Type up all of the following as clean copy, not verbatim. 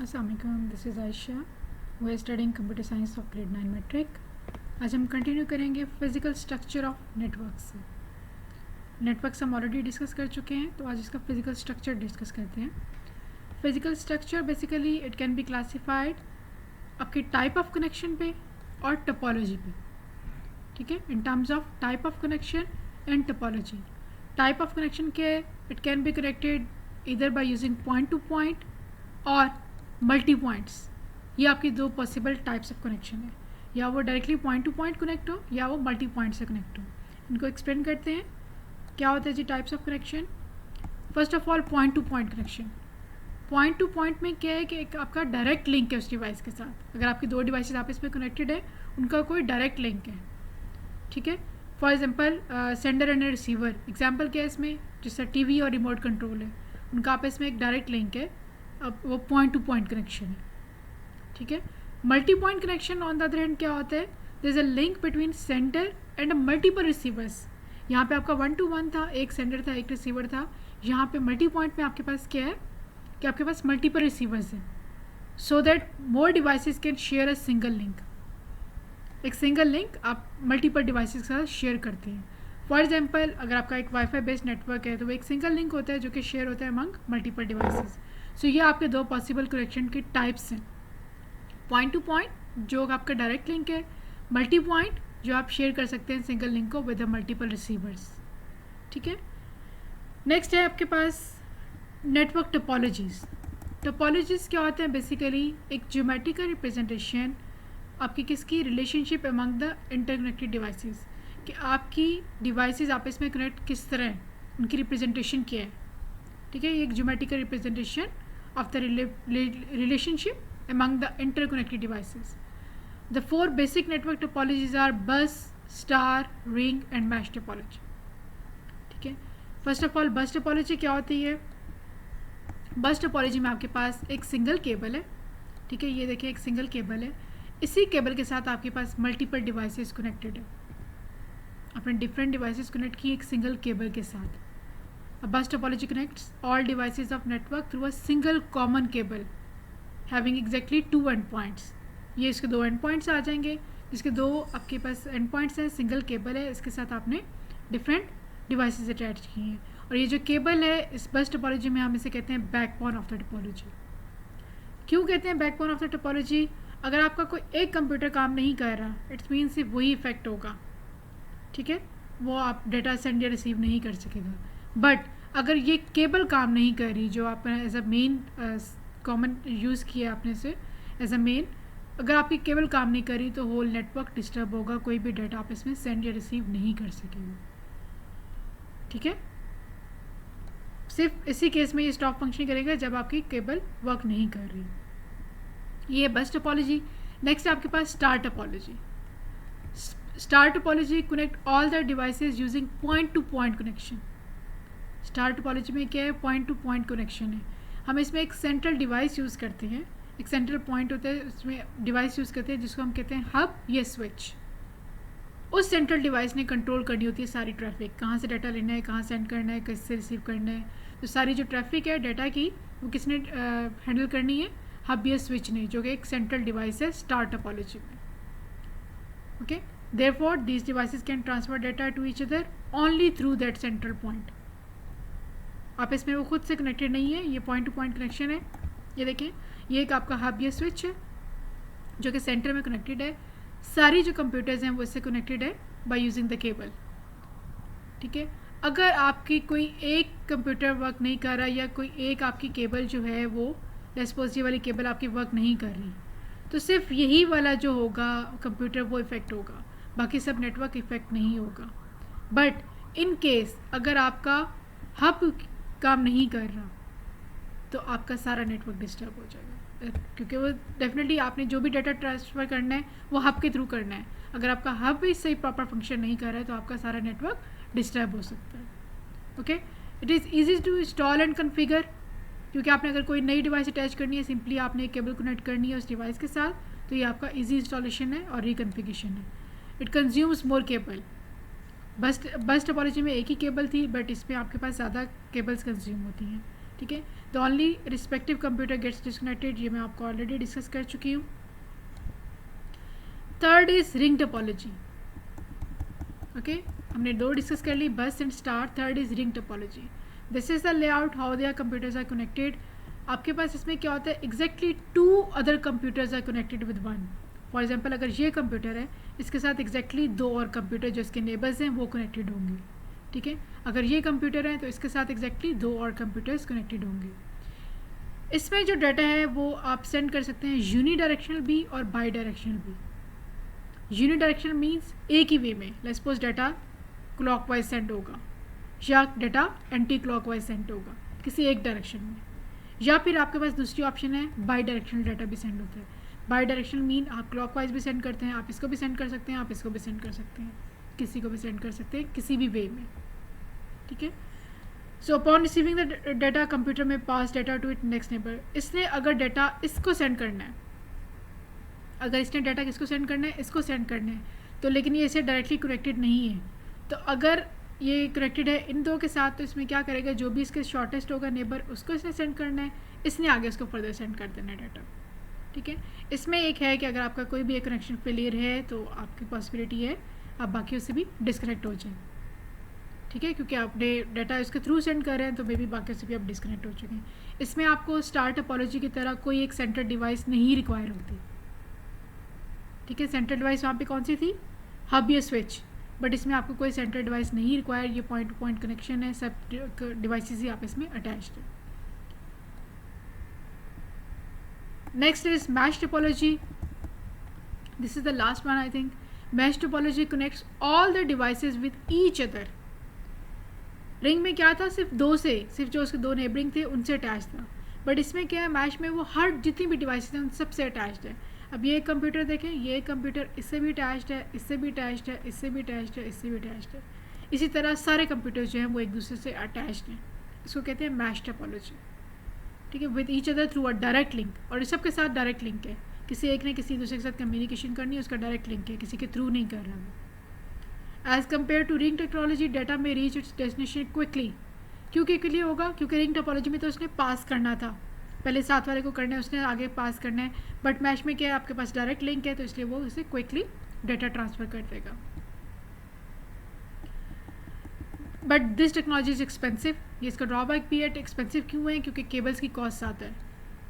अस्सलामुअलैकुम, this is Ayesha. We are studying computer science of grade 9 matric. आज हम continue करेंगे फिजिकल स्ट्रक्चर ऑफ नेटवर्क से। नेटवर्क्स हम ऑलरेडी डिस्कस कर चुके हैं, तो आज इसका फिजिकल स्ट्रक्चर डिस्कस करते हैं। Physical structure basically it can be classified आपकी टाइप ऑफ कनेक्शन पे और टोपोलॉजी पे, ठीक है, in terms of type of connection and topology. Type of connection क्या है? इट कैन बी कनेक्टेड इधर by using point to point और मल्टी पॉइंट्स। ये आपकी दो पॉसिबल टाइप्स ऑफ कनेक्शन है, या वो directly point to point connect हो या वो मल्टी पॉइंट से कनेक्ट हो। इनको एक्सप्लेन करते हैं क्या होता है जी types of connection. First of all point to point connection. Point to point में क्या है कि एक आपका डायरेक्ट लिंक है उस डिवाइस के साथ। अगर आपकी दो डिवाइसेस आपस में कनेक्टेड है, उनका कोई डायरेक्ट लिंक है, ठीक है। For example sender and receiver, example क्या है इसमें, जैसे टीवी और रिमोट कंट्रोल है, उनका आपस में एक डायरेक्ट लिंक है, अब वो पॉइंट टू पॉइंट कनेक्शन है, ठीक है। Multi point connection on the other hand क्या होता है? There is a link between sender and multiple receivers. यहाँ पे आपका 1 to 1 था, एक सेंडर था एक रिसीवर था। यहाँ पे मल्टी पॉइंट में आपके पास क्या है कि आपके पास मल्टीपल रिसीवर्स हैं, so that more devices can share a single link. एक सिंगल लिंक आप मल्टीपल डिवाइसेस के साथ शेयर करते हैं। फॉर एग्जाम्पल अगर आपका एक वाईफाई बेस्ड नेटवर्क है, तो वो एक सिंगल लिंक होता है जो कि शेयर होता है अमंग मल्टीपल डिवाइसेस। सो ये आपके दो पॉसिबल कनेक्शन के टाइप्स हैं। पॉइंट टू पॉइंट जो आपका डायरेक्ट लिंक है, मल्टी पॉइंट जो आप शेयर कर सकते हैं सिंगल लिंक को विद मल्टीपल रिसीवर्स, ठीक है। नेक्स्ट है आपके पास नेटवर्क टोपोलॉजीज। टोपोलॉजीज क्या होते हैं? बेसिकली एक ज्योमेट्रिकल रिप्रेजेंटेशन आपकी किसकी relationship among the interconnected devices, कि आपकी डिवाइसेस आपस में कनेक्ट किस तरह है, उनकी रिप्रेजेंटेशन क्या है, ठीक है। ये एक geometrical representation of the relationship among the interconnected devices. The four basic network topologies are bus, star, ring and mesh topology, ठीक है। फर्स्ट ऑफ ऑल बस टोपोलॉजी क्या होती है? बस टोपोलॉजी में आपके पास एक सिंगल केबल है, ठीक है। ये देखिए एक सिंगल केबल है, इसी केबल के साथ आपके पास मल्टीपल डिवाइसेस कनेक्टेड है। आपने डिफरेंट डिवाइसेस कनेक्ट किए एक सिंगल केबल के साथ। A bus topology connects all devices of network through a single common cable having exactly two endpoints। ये इसके दो endpoints आ जाएंगे, जिसके दो आपके पास endpoints हैं, सिंगल केबल है, इसके साथ आपने डिफरेंट डिवाइसेस अटैच किए हैं। और ये जो केबल है इस बस टोपोलॉजी में हम इसे कहते हैं बैकबोन ऑफ द टोपोलॉजी। क्यों कहते हैं बैकबोन ऑफ द टोपोलॉजी? अगर आपका कोई एक कंप्यूटर काम नहीं कर रहा, इट्स मीन सिर्फ वही इफेक्ट होगा, ठीक है, वो आप डेटा सेंड या रिसीव नहीं कर सकेगा। बट अगर ये केबल काम नहीं कर रही, जो आपने as a main common use किया आपने से एज अ मेन, अगर आपकी केबल काम नहीं करी तो होल नेटवर्क डिस्टर्ब होगा, कोई भी डाटा आप इसमें सेंड या रिसीव नहीं कर सकेंगे, ठीक है। सिर्फ इसी केस में ये स्टॉप फंक्शन करेगा जब आपकी केबल वर्क नहीं कर रही। ये बस टोपोलॉजी। नेक्स्ट आपके पास star topology. Star topology connect all the devices using point to point connection. Star topology में क्या है? पॉइंट टू पॉइंट कनेक्शन है। हम इसमें एक सेंट्रल डिवाइस यूज़ करते हैं, एक सेंट्रल पॉइंट होता है, उसमें डिवाइस यूज़ करते हैं जिसको हम कहते हैं हब या स्विच। उस सेंट्रल डिवाइस ने कंट्रोल करनी होती है सारी ट्रैफिक, कहाँ से डाटा लेना है, कहाँ सेंड करना है, किससे रिसीव करना है। तो सारी जो ट्रैफिक है डाटा की, वो किसने हैंडल करनी है? हब या स्विच ने, जो कि एक सेंट्रल डिवाइस है स्टार टोपोलॉजी में, okay. Therefore these devices can transfer data to each other only through that central point. आप इसमें वो खुद से कनेक्टेड नहीं है, ये पॉइंट टू पॉइंट कनेक्शन है। ये देखें, ये एक आपका हब या स्विच है जो कि सेंटर में कनेक्टेड है। सारी जो कंप्यूटर्स हैं वो इससे कनेक्टेड है बाय यूजिंग द केबल, ठीक है। अगर आपकी कोई एक कंप्यूटर वर्क नहीं कर रहा, या कोई एक आपकी केबल जो है वो रेस्पोज वाली केबल आपकी वर्क नहीं कर रही, तो सिर्फ यही वाला जो होगा कंप्यूटर वो इफेक्ट होगा, बाकी सब नेटवर्क इफेक्ट नहीं होगा। बट इन केस अगर आपका हब काम नहीं कर रहा, तो आपका सारा नेटवर्क डिस्टर्ब हो जाएगा, क्योंकि वो डेफिनेटली आपने जो भी डाटा ट्रांसफ़र करना है वो हब के थ्रू करना है। अगर आपका हब भी सही प्रॉपर फंक्शन नहीं कर रहा है, तो आपका सारा नेटवर्क डिस्टर्ब हो सकता है, okay. It is easy to install and configure, क्योंकि आपने अगर कोई नई डिवाइस अटैच करनी है, सिंपली आपने एक केबल कनेक्ट करनी है उस डिवाइस के साथ, तो ये आपका ईजी इंस्टॉलेशन है और रिकन्फिगरेशन है। It consumes more cable. बस टोपोलॉजी में एक ही केबल थी, बट इसमें आपके पास ज़्यादा केबल्स कंज्यूम होती हैं। ठीक है। The only respective computer gets disconnected, ये मैं आपको ऑलरेडी डिस्कस कर चुकी हूँ। Third is ring topology. Okay, हमने 2 डिस्कस कर ली, bus and star. Third is ring topology. This is the layout how there computers are connected. आपके पास इसमें क्या होता है, exactly 2 other computers are connected with one. For example, अगर ये कंप्यूटर है, इसके साथ एग्जैक्टली 2 और कंप्यूटर जो इसके नेबर्स हैं वो कनेक्टेड होंगे, ठीक है। अगर ये कंप्यूटर है तो इसके साथ एग्जैक्टली 2 और कंप्यूटर्स कनेक्टेड होंगे। इसमें जो डाटा है वो आप सेंड कर सकते हैं यूनी डायरेक्शनल भी और बाई डायरेक्शनल भी। यूनी डायरेक्शनल मीन्स एक ही वे में, let's suppose data clockwise send होगा या डाटा एंटी क्लॉकवाइज सेंड होगा किसी एक डायरेक्शन में, या फिर आपके पास दूसरी ऑप्शन है बाई डायरेक्शनल डाटा भी सेंड होता है। बाई डायरेक्शनल मीन आप क्लॉकवाइज भी सेंड करते हैं, आप इसको भी सेंड कर सकते हैं, आप इसको भी सेंड कर सकते हैं, किसी को भी सेंड कर सकते हैं किसी भी वे में, ठीक है। So upon receiving the data computer में pass data to it next neighbour. इसने अगर डाटा इसको सेंड करना है, अगर इसने डाटा किसको सेंड करना है, इसको सेंड करना है, तो लेकिन ये इसे डायरेक्टली कनेक्टेड नहीं है, तो अगर ये कनेक्टेड है इन 2 के साथ, तो इसमें क्या करेगा, जो भी इसके शॉर्टेस्ट होगा नेबर उसको इसने सेंड करना है, इसने आगे उसको फर्दर सेंड कर देना है डाटा, ठीक है। इसमें एक है कि अगर आपका कोई भी एक कनेक्शन फेलियर है तो आपकी पॉसिबिलिटी है आप बाकियों से भी डिस्कनेक्ट हो जाए, ठीक है, क्योंकि आपने डाटा उसके थ्रू सेंड कर रहे हैं तो मे बी बाकियों से भी आप डिस्कनेक्ट हो चुके हैं। इसमें आपको स्टार टोपोलॉजी की तरह कोई एक सेंटर डिवाइस नहीं रिक्वायर होती, ठीक है। सेंटर डिवाइस वहाँ पे कौन सी थी, हब या स्विच, बट इसमें आपको कोई सेंटर डिवाइस नहीं रिक्वायर, ये पॉइंट टू पॉइंट कनेक्शन है, सब डिवाइसेस ही आप इसमें अटैच्ड है। Next is mesh topology. This is the last one I think. Mesh topology connects all the devices with each other. Ring में क्या था, सिर्फ 2 से, सिर्फ जो उसके 2 नेबरिंग थे उनसे अटैच था, बट इसमें क्या है, मैश में वो हर जितनी भी डिवाइसेस हैं उन सबसे अटैच्ड है। अब ये कंप्यूटर देखें, ये कंप्यूटर इससे भी अटैच्ड है, इससे भी अटैच्ड है, इससे भी अटैच्ड है, इससे भी अटैच्ड है, इसी तरह सारे कंप्यूटर जो हैं वो एक दूसरे से अटैच्ड हैं। इसको कहते हैं मैश टोपोलॉजी, ठीक है, with each other through a direct link. और इस सब के साथ डायरेक्ट लिंक है, किसी एक ने किसी दूसरे के साथ कम्युनिकेशन करनी है, उसका डायरेक्ट लिंक है, किसी के थ्रू नहीं कर रहा वो। As compare to ring technology, data में रीच इट्स डेस्टिनेशन क्विकली। क्यों क्विकली होगा, क्योंकि रिंग टोपोलॉजी में तो उसने पास करना था, पहले साथ वाले को करना है, उसने आगे पास करना है, बट मैश में क्या है, आपके पास डायरेक्ट लिंक है, तो इसलिए वो उसे क्विकली डाटा ट्रांसफ़र कर देगा। But this technology is expensive, ये इसका ड्रॉबैक भी है। एक्सपेंसिव क्यों है, क्योंकि केबल्स की कॉस्ट आता है।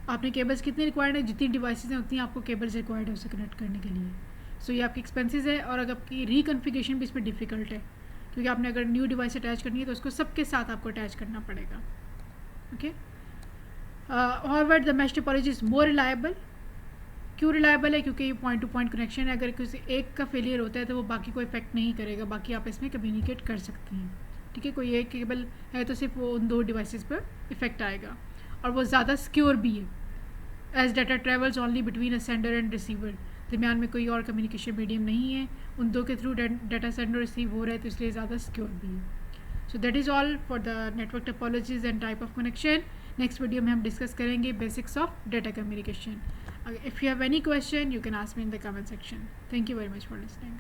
आपने केबल्स कितने रिक्वायर्ड है, जितनी डिवाइसेज हैं उतनी आपको केबल्स रिक्वायर्ड है उसे कनेक्ट करने के लिए। सो ये आपकी एक्सपेंसिव है, और अगर आपकी रिकन्फिगरेशन भी इसमें डिफ़िकल्ट है, क्योंकि आपने अगर न्यू डिवाइस अटैच करनी है तो उसको सबके साथ आपको अटैच करना पड़ेगा, okay. However, the mesh topology is more reliable. क्यों रिलायबल है, क्योंकि ये पॉइंट टू पॉइंट कनेक्शन है, अगर किसी एक का फेलियर होता है तो वो बाकी को इफेक्ट नहीं करेगा, बाकी आप इसमें कम्युनिकेट कर सकते हैं, ठीक है। कोई एक केबल है तो सिर्फ वो उन 2 डिवाइसेस पर इफेक्ट आएगा, और वो ज़्यादा सिक्योर भी है, as data travels only between a sender and receiver. दरमियान में कोई और कम्युनिकेशन मीडियम नहीं है, उन 2 के थ्रू डाटा सेंड और रिसीव हो रहा है, तो इसलिए ज़्यादा सिक्योर भी है। So that is all for the network topologies and type of connection. Next video में हम डिस्कस करेंगे basics of data communication. If you have any question you can ask me in the comment section. Thank you very much for listening.